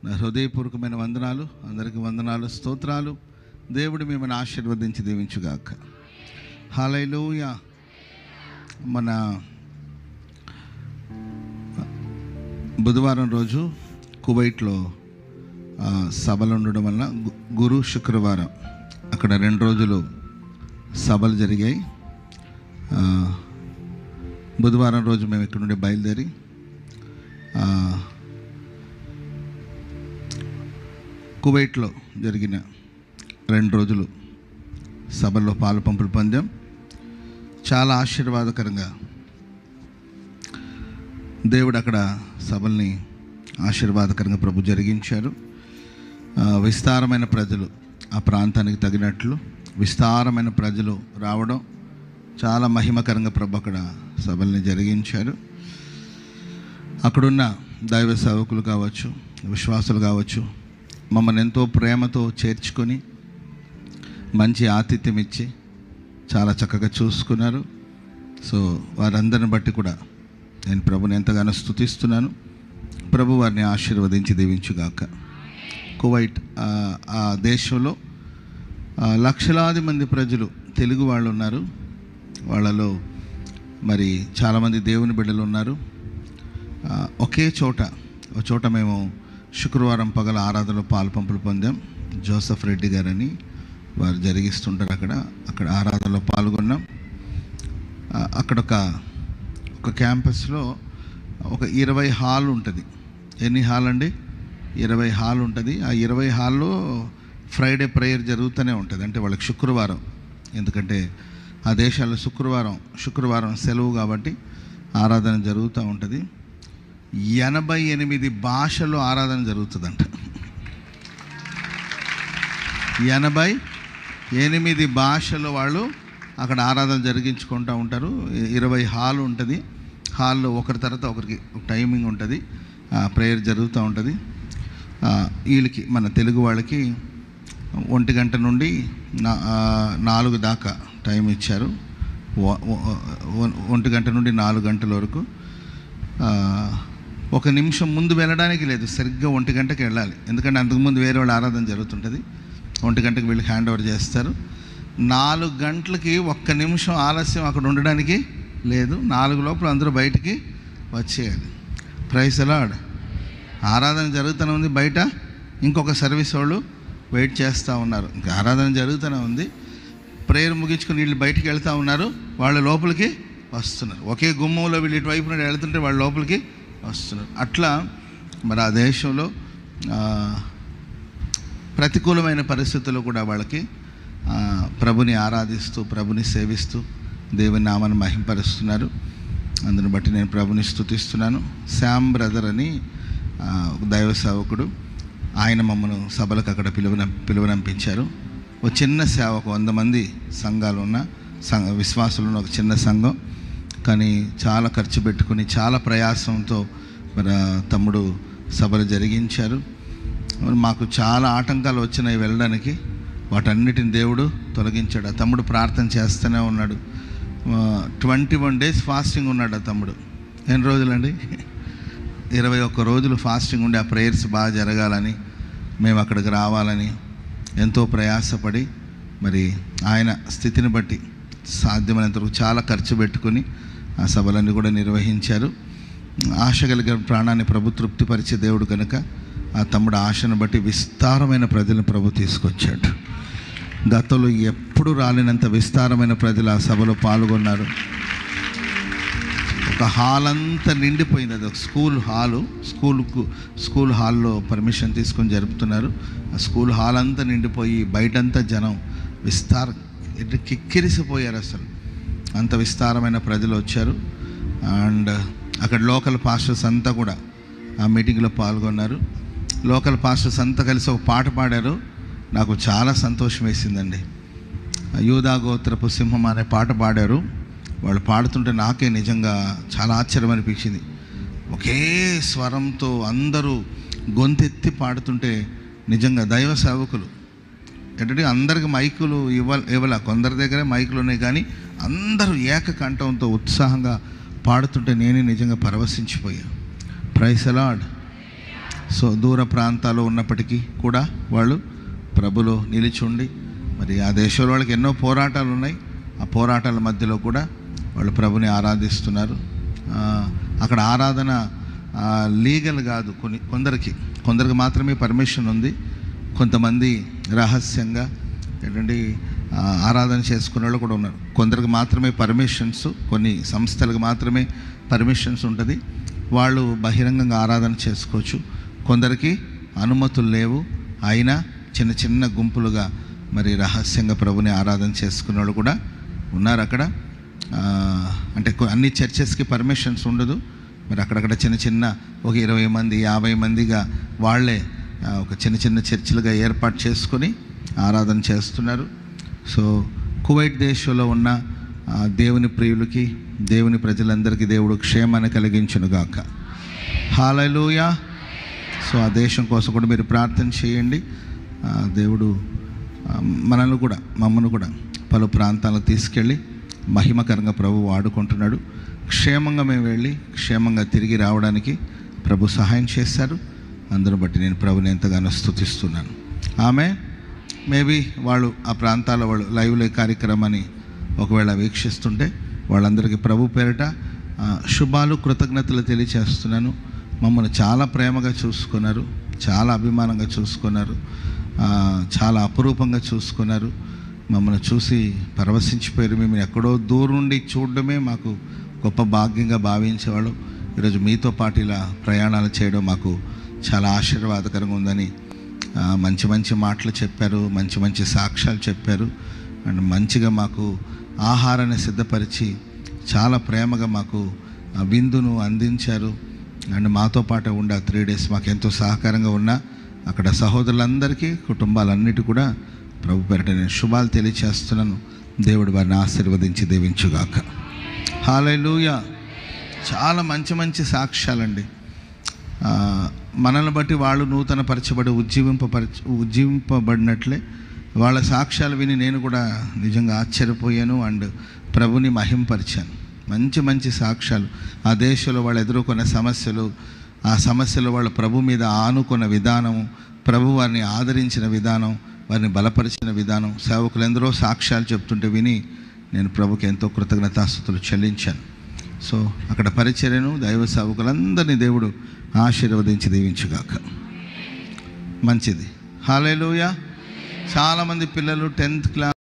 నా హృదయపూర్వకమైన వందనాలు, అందరికీ వందనాలు, స్తోత్రాలు. దేవుడు మిమ్మల్ని ఆశీర్వదించి దీవించుగాక. హల్లెలూయా. మన బుధవారం రోజు కువైట్లో సభలు ఉండడం వల్ల గురు శుక్రవారం అక్కడ 2 రోజులు సభలు జరిగాయి. బుధవారం రోజు మేము ఇక్కడ నుండి బయలుదేరి కువైట్లో జరిగిన 2 రోజులు సభల్లో పాలు పంపులు పొందాం. చాలా ఆశీర్వాదకరంగా దేవుడు అక్కడ సభల్ని ఆశీర్వాదకరంగా ప్రభు జరిగించారు. విస్తారమైన ప్రజలు, ఆ ప్రాంతానికి తగినట్లు విస్తారమైన ప్రజలు రావడం, చాలా మహిమకరంగా ప్రభు అక్కడ సభల్ని జరిగించారు. అక్కడున్న దైవ సేవకులు కావచ్చు, విశ్వాసులు కావచ్చు, మమ్మల్ని ఎంతో ప్రేమతో చేర్చుకొని మంచి ఆతిథ్యం ఇచ్చి చాలా చక్కగా చూసుకున్నారు. సో వారందరిని బట్టి కూడా నేను ప్రభుని ఎంతగానో స్తుతిస్తున్నాను. ప్రభు వారిని ఆశీర్వదించి దీవించుగాక. కువైట్ ఆ దేశంలో లక్షలాది మంది ప్రజలు తెలుగు వాళ్ళు ఉన్నారు. వాళ్ళలో మరి చాలామంది దేవుని బిడ్డలు ఉన్నారు. ఒకే చోట మేము శుక్రవారం పగల ఆరాధనలో పాలు పంపులు పొందాం. జోసెఫ్ రెడ్డి గారని వారు జరిగిస్తుంటారు. అక్కడ ఆరాధనలో పాల్గొన్నాం. అక్కడ ఒక క్యాంపస్లో ఒక 20 హాల్ ఉంటుంది. ఎన్ని హాల్ అండి? 20 హాల్ ఉంటుంది. ఆ 20 హాల్లో ఫ్రైడే ప్రేయర్ జరుగుతూనే ఉంటుంది. అంటే వాళ్ళకి శుక్రవారం, ఎందుకంటే ఆ దేశాల్లో శుక్రవారం సెలవు కాబట్టి ఆరాధన జరుగుతూ ఉంటుంది. 88 భాషల్లో ఆరాధన జరుగుతుందంట. 88 భాషల్లో వాళ్ళు అక్కడ ఆరాధన జరిగించుకుంటూ ఉంటారు. 20 హాల్ ఉంటుంది. హాల్లో ఒకరి తర్వాత ఒకరికి టైమింగ్ ఉంటుంది. ప్రేయర్ జరుగుతూ ఉంటుంది. వీళ్ళకి, మన తెలుగు వాళ్ళకి 1 గంట నుండి 4 దాకా టైం ఇచ్చారు. 1 గంట నుండి 4 గంటల వరకు. 1 నిమిషం ముందు వెళ్ళడానికి లేదు, సరిగ్గా 1 గంటకి వెళ్ళాలి. ఎందుకంటే అంతకుముందు వేరే వాళ్ళ ఆరాధన జరుగుతుంటుంది. 1 గంటకి వీళ్ళు హ్యాండ్ ఓవర్ చేస్తారు. 4 గంటలకి 1 నిమిషం ఆలస్యం అక్కడ ఉండడానికి లేదు. 4 లోపల అందరూ బయటికి వచ్చేయాలి. Praise the lord. ఆరాధన జరుగుతూనే ఉంది. బయట ఇంకొక సర్వీస్ వాళ్ళు వెయిట్ చేస్తూ ఉన్నారు. ఇంకా ఆరాధన జరుగుతూనే ఉంది. ప్రేయర్ ముగించుకొని వీళ్ళు బయటికి వెళ్తూ ఉన్నారు, వాళ్ళు లోపలికి వస్తున్నారు. ఒకే గుమ్మంలో వీళ్ళు ఇటువైపు నుండి వెళ్తుంటే వాళ్ళు లోపలికి వస్తున్నారు. అట్లా మరి ఆ దేశంలో ప్రతికూలమైన పరిస్థితుల్లో కూడా వాళ్ళకి ప్రభుని ఆరాధిస్తూ, ప్రభుని సేవిస్తూ దేవుని నామాన్ని మహింపరుస్తున్నారు. అందుని బట్టి నేను ప్రభుని స్తుతిస్తున్నాను. శామ్ బ్రదర్ అని దైవ సేవకుడు, ఆయన మమ్మల్ని సభలకు అక్కడ పిలువనంపించారు. ఒక చిన్న సేవ, 100 మంది సంఘాలు ఉన్న విశ్వాసులు ఉన్న ఒక చిన్న సంఘం. కానీ చాలా ఖర్చు పెట్టుకుని, చాలా ప్రయాసంతో మరి తమ్ముడు సభలు జరిగించారు. మాకు చాలా ఆటంకాలు వచ్చినాయి వెళ్ళడానికి. వాటన్నిటిని దేవుడు తొలగించాడు. ఆ తమ్ముడు ప్రార్థన చేస్తూనే ఉన్నాడు. 21 డేస్ ఫాస్టింగ్ ఉన్నాడు ఆ తమ్ముడు. ఎన్ని రోజులండి? 21 రోజులు ఫాస్టింగ్ ఉండి ఆ ప్రేయర్స్ బాగా జరగాలని, మేము అక్కడికి రావాలని ఎంతో ప్రయాసపడి, మరి ఆయన స్థితిని బట్టి సాధ్యమైనంతవరకు చాలా ఖర్చు పెట్టుకుని ఆ సభలన్నీ కూడా నిర్వహించారు. ఆశ కలిగిన ప్రాణాన్ని ప్రభు తృప్తిపరిచే దేవుడు కనుక ఆ తమ్ముడు ఆశను బట్టి విస్తారమైన ప్రజలను ప్రభు తీసుకొచ్చాడు. గతంలో ఎప్పుడు రాలేనంత విస్తారమైన ప్రజలు ఆ సభలో పాల్గొన్నారు. ఒక హాల్ అంతా నిండిపోయింది. అది ఒక స్కూల్ హాల్లో పర్మిషన్ తీసుకొని జరుపుతున్నారు. ఆ స్కూల్ హాల్ అంతా నిండిపోయి బయటంతా జనం కిక్కిరిసిపోయారు. అసలు అంత విస్తారమైన ప్రజలు వచ్చారు. అండ్ అక్కడ లోకల్ పాస్టర్స్ అంతా కూడా ఆ మీటింగ్లో పాల్గొన్నారు. లోకల్ పాస్టర్స్ అంతా కలిసి ఒక పాట పాడారు. నాకు చాలా సంతోషం వేసిందండి. యూదా గోత్రపు సింహం అనే పాట పాడారు. వాళ్ళు పాడుతుంటే నాకే నిజంగా చాలా ఆశ్చర్యం అనిపించింది. ఒకే స్వరంతో అందరూ గొంతెత్తి పాడుతుంటే నిజంగా దైవ సేవకులు ఏంటంటే అందరికి మైకులు ఇవ్వాల, కొందరి దగ్గరే మైకులు ఉన్నాయి, కానీ అందరూ ఏకకంఠంతో ఉత్సాహంగా పాడుతుంటే నేనే నిజంగా పరవశించిపోయా. Praise the Lord. సో దూర ప్రాంతాల్లో ఉన్నప్పటికీ కూడా వాళ్ళు ప్రభులో నిలిచి ఉండి, మరి ఆ దేశంలో వాళ్ళకి ఎన్నో పోరాటాలు ఉన్నాయి. ఆ పోరాటాల మధ్యలో కూడా వాళ్ళు ప్రభుని ఆరాధిస్తున్నారు. అక్కడ ఆరాధన లీగల్ కాదు, కొందరికి మాత్రమే పర్మిషన్ ఉంది. కొంతమంది రహస్యంగా ఏంటంటే ఆరాధన చేసుకునే వాళ్ళు కూడా ఉన్నారు. కొందరికి మాత్రమే పర్మిషన్స్, కొన్ని సంస్థలకు మాత్రమే పర్మిషన్స్ ఉంటుంది. వాళ్ళు బహిరంగంగా ఆరాధన చేసుకోవచ్చు. కొందరికి అనుమతులు లేవు, అయినా చిన్న చిన్న గుంపులుగా మరి రహస్యంగా ప్రభుని ఆరాధన చేసుకునే వాళ్ళు కూడా ఉన్నారు అక్కడ. అంటే అన్ని చర్చెస్కి పర్మిషన్స్ ఉండదు. మరి అక్కడక్కడ చిన్న చిన్న ఒక 20 మంది 50 మందిగా వాళ్ళే ఒక చిన్న చిన్న చర్చిలుగా ఏర్పాటు చేసుకొని ఆరాధన చేస్తున్నారు. సో కువైట్ దేశంలో ఉన్న దేవుని ప్రియులకి, దేవుని ప్రజలందరికీ దేవుడు క్షేమాన్ని కలిగించునుగాక. హల్లెలూయా. సో ఆ దేశం కోసం కూడా మీరు ప్రార్థన చేయండి. దేవుడు మమ్మల్ని కూడా పలు ప్రాంతాలకు తీసుకెళ్ళి మహిమకరంగా ప్రభు వాడుకుంటున్నాడు. క్షేమంగా మేము వెళ్ళి క్షేమంగా తిరిగి రావడానికి ప్రభు సహాయం చేశారు. అందును బట్టి నేను ప్రభుని ఎంతగానో స్తుతిస్తున్నాను. ఆమె మేబీ వాళ్ళు ఆ ప్రాంతాల వాళ్ళు లైవ్లో కార్యక్రమాన్ని ఒకవేళ వీక్షిస్తుంటే వాళ్ళందరికీ ప్రభు పేరిట శుభాలు, కృతజ్ఞతలు తెలియచేస్తున్నాను. మమ్మల్ని చాలా ప్రేమగా చూసుకున్నారు, చాలా అభిమానంగా చూసుకున్నారు, చాలా అపురూపంగా చూసుకున్నారు. మమ్మల్ని చూసి పరవశించిపోయారు. మేము ఎక్కడో దూరం నుండి చూడడమే మాకు గొప్ప భాగ్యంగా భావించేవాళ్ళు. ఈరోజు మీతో పాటు ఇలా ప్రయాణాలు చేయడం మాకు చాలా ఆశీర్వాదకరంగా ఉందని మంచి మంచి మాటలు చెప్పారు, మంచి మంచి సాక్ష్యాలు చెప్పారు. అండ్ మంచిగా మాకు ఆహారాన్ని సిద్ధపరిచి చాలా ప్రేమగా మాకు విందును అందించారు. అండ్ మాతో పాటు ఉండే 3 days మాకు ఎంతో సహకారంగా ఉన్న అక్కడ సహోదరులందరికీ, కుటుంబాలన్నిటి కూడా ప్రభు పేరిట నేను శుభాలు తెలియచేస్తున్నాను. దేవుడు వారిని ఆశీర్వదించి దీవించుగాక. హల్లెలూయా. చాలా మంచి మంచి సాక్ష్యాలండి. మనల్ని బట్టి వాళ్ళు నూతన పరచబడి ఉజ్జీవింపబడినట్లే వాళ్ళ సాక్ష్యాలు విని నేను కూడా నిజంగా ఆశ్చర్యపోయాను. అండ్ ప్రభుని మహింపరిచాను. మంచి మంచి సాక్ష్యాలు. ఆ దేశంలో వాళ్ళు ఎదుర్కొన్న సమస్యలు, ఆ సమస్యలు వాళ్ళు ప్రభు మీద ఆనుకున్న విధానం, ప్రభు వారిని ఆదరించిన విధానం, వారిని బలపరిచిన విధానం, సేవకులు ఎందరో సాక్ష్యాలు చెప్తుంటే విని నేను ప్రభుకి ఎంతో కృతజ్ఞతాస్తుతులు చెల్లించాను. సో అక్కడ పరిచర్యను, దైవ సేవకులందరినీ దేవుడు ఆశీర్వదించి దీవించుగాక. మంచిది. హల్లెలూయా. చాలామంది పిల్లలు 10th class